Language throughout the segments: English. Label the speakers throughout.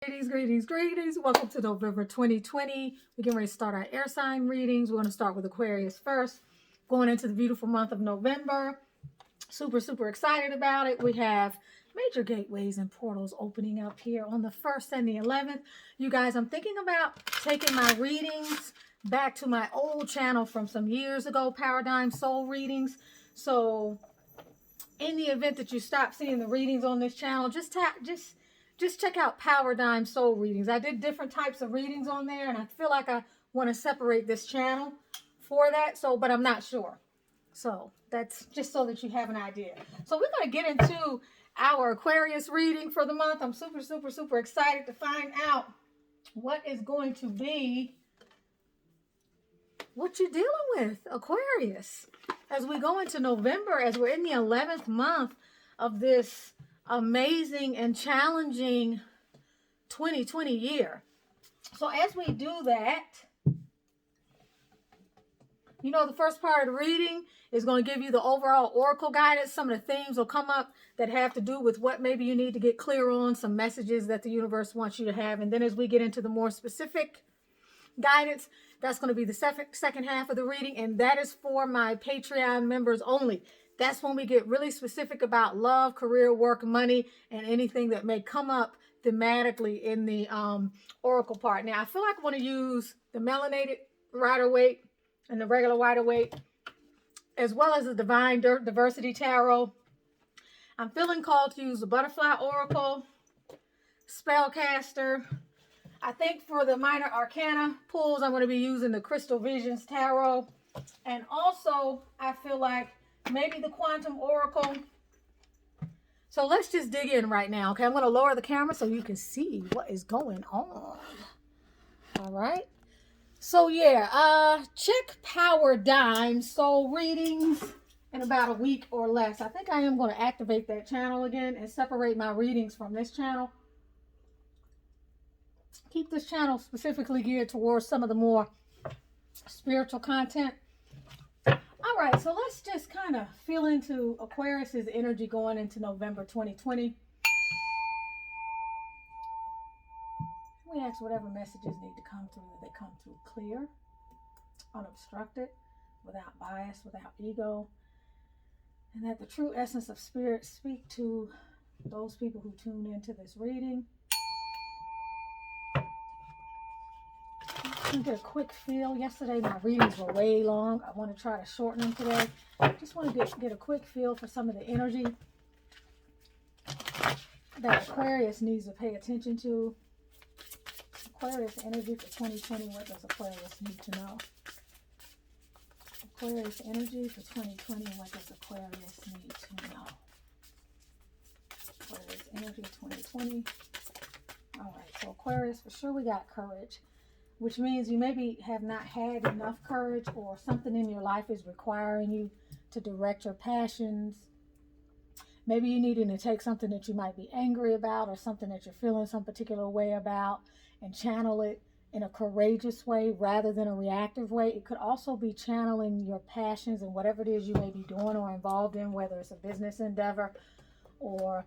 Speaker 1: Greetings. Welcome to November 2020. We're getting ready to start our air sign readings. We're going to start with Aquarius first, going into the beautiful month of November. Super excited about it. We have major gateways and portals opening up here on the 1st and the 11th. You guys, I'm thinking about taking my readings back to my old channel from some years ago, Powerdigm Soul Readings. So in the event that you stop seeing the readings on this channel, just check out Powerdigm Soul Readings. I did different types of readings on there, and I feel like I want to separate this channel for that. But I'm not sure. So that's just so that you have an idea. So we're going to get into our Aquarius reading for the month. I'm super excited to find out what is going to be what you're dealing with, Aquarius. As we go into November, as we're in the 11th month of this amazing and challenging 2020 year. So as we do that, you know, the first part of the reading is going to give you the overall oracle guidance. Some of the themes will come up that have to do with what maybe you need to get clear on, some messages that the universe wants you to have. And then as we get into the more specific guidance, that's going to be the second half of the reading, and that is for my Patreon members only. That's when we get really specific about love, career, work, money, and anything that may come up thematically in the oracle part. Now, I feel like I want to use the melanated Rider-Waite and the regular Rider-Waite, as well as the Divine Diversity Tarot. I'm feeling called to use the Butterfly Oracle, Spellcaster. I think for the minor arcana pulls, I'm going to be using the Crystal Visions Tarot. And also, I feel like maybe the Quantum Oracle. So let's just dig in right now, okay? I'm going to lower the camera so you can see what is going on. All right. So yeah, check Powerdigm Soul Readings in about a week or less. I think I am going to activate that channel again and separate my readings from this channel. Keep this channel specifically geared towards some of the more spiritual content. All right, so let's just kind of feel into Aquarius's energy going into November 2020. We ask whatever messages need to come through, that they come through clear, unobstructed, without bias, without ego, and that the true essence of spirit speak to those people who tune into this reading. I get a quick feel. Yesterday my readings were way long. I want to try to shorten them today. Just want to get a quick feel for some of the energy that Aquarius needs to pay attention to. Aquarius energy for 2020. What does Aquarius need to know? Aquarius energy for 2020. What does Aquarius need to know? Aquarius energy 2020. All right, so Aquarius, for sure we got courage, which means you maybe have not had enough courage, or something in your life is requiring you to direct your passions. Maybe you needing to take something that you might be angry about, or something that you're feeling some particular way about, and channel it in a courageous way rather than a reactive way. It could also be channeling your passions and whatever it is you may be doing or involved in, whether it's a business endeavor or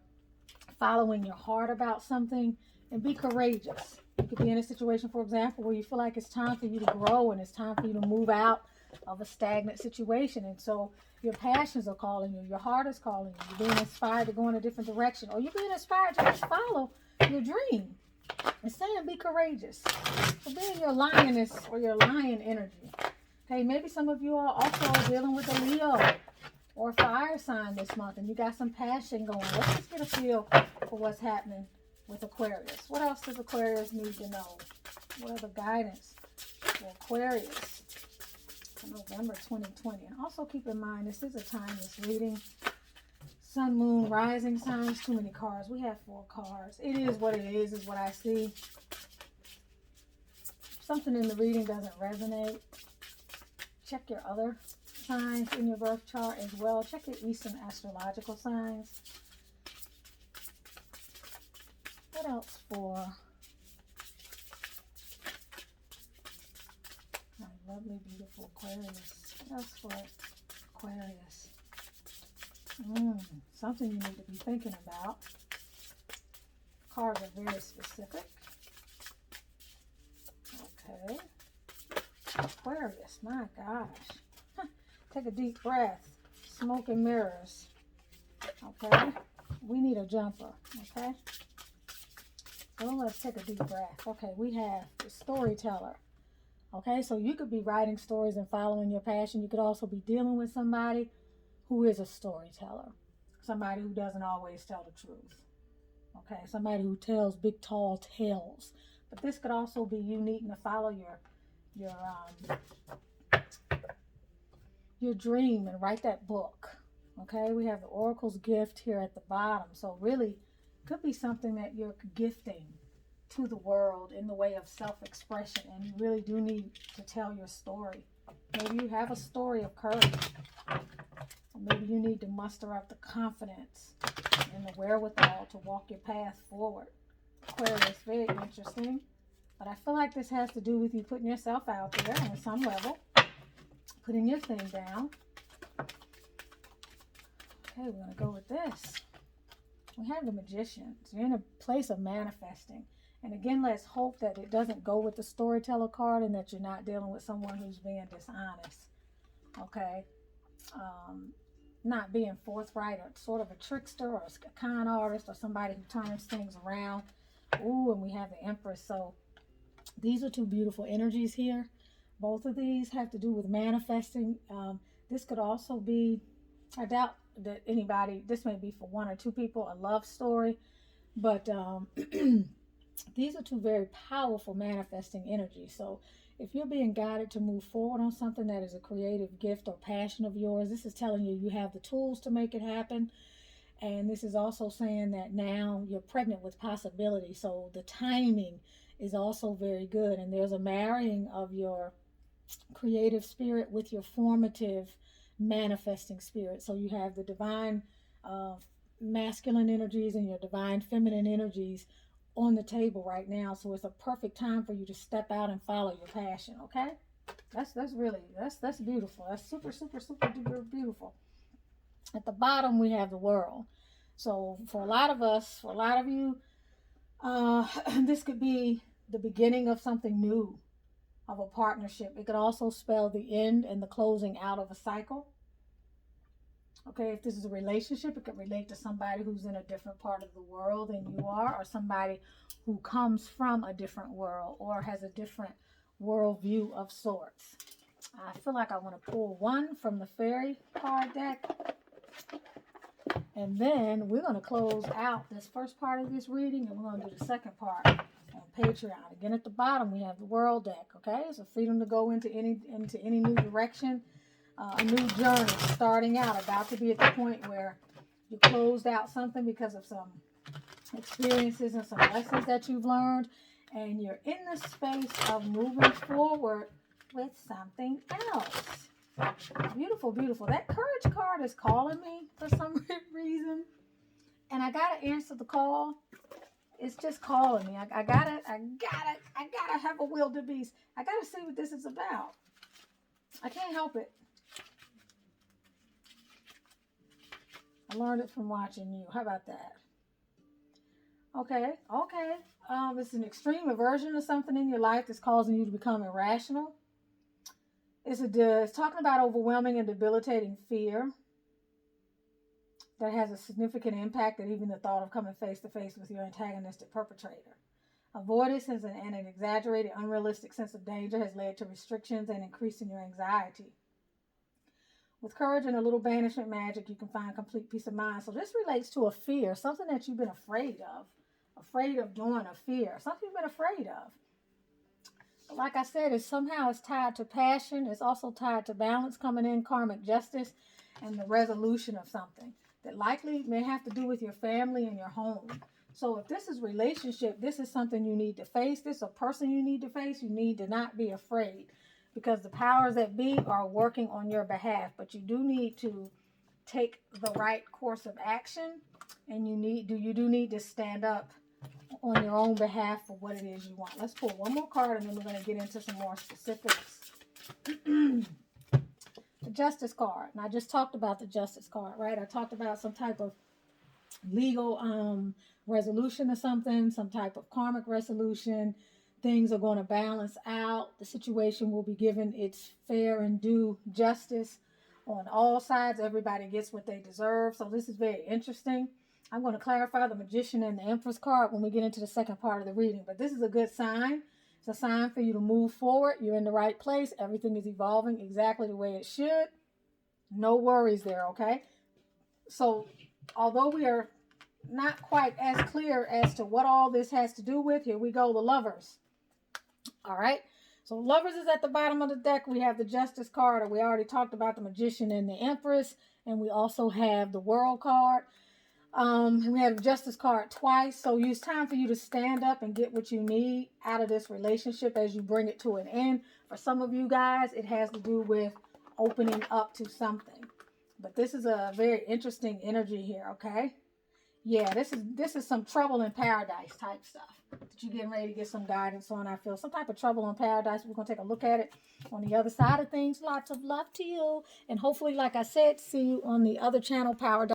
Speaker 1: following your heart about something, and be courageous. You could be in a situation, for example, where you feel like it's time for you to grow and it's time for you to move out of a stagnant situation. And so your passions are calling you, your heart is calling you, you're being inspired to go in a different direction, or you're being inspired to just follow your dream. It's saying be courageous. So be in your lioness or your lion energy. Hey, maybe some of you are also dealing with a Leo or a fire sign this month, and you got some passion going. Let's just get a feel for what's happening with Aquarius. What else does Aquarius need to know? What are the guidance for Aquarius for November 2020? And also keep in mind, this is a timeless reading. Sun, moon, rising signs. Too many cards. We have 4 cards. It is what it is what I see. If something in the reading doesn't resonate, check your other signs in your birth chart as well. Check your Eastern astrological signs. What else for my lovely, beautiful Aquarius? What else for Aquarius? Something you need to be thinking about. Cards are very specific. Aquarius. My gosh. Take a deep breath. Smoke and mirrors. Okay. We need a jumper. Okay. So let's take a deep breath. Okay, we have the storyteller. Okay, so you could be writing stories and following your passion. You could also be dealing with somebody who is a storyteller. Somebody who doesn't always tell the truth. Okay, somebody who tells big, tall tales. But this could also be you needing to follow your dream and write that book. Okay, we have the Oracle's gift here at the bottom. So really, could be something that you're gifting to the world in the way of self-expression, and you really do need to tell your story. Maybe you have a story of courage, or maybe you need to muster up the confidence and the wherewithal to walk your path forward. Aquarius, very interesting, but I feel like this has to do with you putting yourself out there on some level, putting your thing down. Okay, we're going to go with this. We have the Magician. So you're in a place of manifesting. And again, let's hope that it doesn't go with the storyteller card and that you're not dealing with someone who's being dishonest. Okay? Not being forthright, or sort of a trickster or a con artist, or somebody who turns things around. Ooh, and we have the Empress. So these are two beautiful energies here. Both of these have to do with manifesting. This could also be, I doubt that anybody, this may be for one or two people, a love story, but these are two very powerful manifesting energies. So if you're being guided to move forward on something that is a creative gift or passion of yours, this is telling you you have the tools to make it happen. And this is also saying that now you're pregnant with possibility. So the timing is also very good. And there's a marrying of your creative spirit with your formative manifesting spirit. So you have the divine masculine energies and your divine feminine energies on the table right now. So it's a perfect time for you to step out and follow your passion. Okay, that's beautiful. That's super duper beautiful. At the bottom we have the World. So for a lot of us, for a lot of you, this could be the beginning of something new, of a partnership. It could also spell the end and the closing out of a cycle. Okay, if this is a relationship, it could relate to somebody who's in a different part of the world than you are, or somebody who comes from a different world or has a different worldview of sorts. I feel like I want to pull one from the fairy card deck. And then we're going to close out this first part of this reading, and we're going to do the second part on Patreon. Again, at the bottom, we have the World deck, okay? So freedom to go into any new direction, a new journey, starting out, about to be at the point where you closed out something because of some experiences and some lessons that you've learned, and you're in the space of moving forward with something else. Beautiful, beautiful. That Courage card is calling me for some reason, and I gotta answer the call. It's just calling me. I gotta have a wildebeest. I gotta see what this is about. I can't help it. I learned it from watching you. How about that? Okay. It's an extreme aversion to something in your life that's causing you to become irrational. It's talking about overwhelming and debilitating fear that has a significant impact at even the thought of coming face to face with your antagonistic perpetrator. Avoidance and an exaggerated, unrealistic sense of danger has led to restrictions and increasing your anxiety. With courage and a little banishment magic, you can find complete peace of mind. So this relates to a fear, something that you've been afraid of doing, a fear, something you've been afraid of. But like I said, it's tied to passion. It's also tied to balance coming in, karmic justice, and the resolution of something that likely may have to do with your family and your home. So if this is relationship, this is something you need to face. This is a person you need to face. You need to not be afraid, because the powers that be are working on your behalf. But you do need to take the right course of action, and you do need to stand up on your own behalf for what it is you want. Let's pull one more card, and then we're going to get into some more specifics. The Justice card. And I just talked about the Justice card, right? I talked about some type of legal resolution of something, some type of karmic resolution, things are going to balance out. The situation will be given its fair and due justice on all sides. Everybody gets what they deserve. So this is very interesting. I'm going to clarify the Magician and the Empress card when we get into the second part of the reading. But this is a good sign. It's a sign for you to move forward. You're in the right place. Everything is evolving exactly the way it should. No worries there, okay? So although we are not quite as clear as to what all this has to do with, here we go, the Lovers. All right. So Lovers is at the bottom of the deck. We have the Justice card. We already talked about the Magician and the Empress. And we also have the World card. We have the Justice card twice. So it's time for you to stand up and get what you need out of this relationship as you bring it to an end. For some of you guys, it has to do with opening up to something. But this is a very interesting energy here, okay? Yeah, this is some trouble in paradise type stuff that you're getting ready to get some guidance on. I feel some type of trouble in paradise. We're going to take a look at it on the other side of things. Lots of love to you. And hopefully, like I said, see you on the other channel, Powerdigm.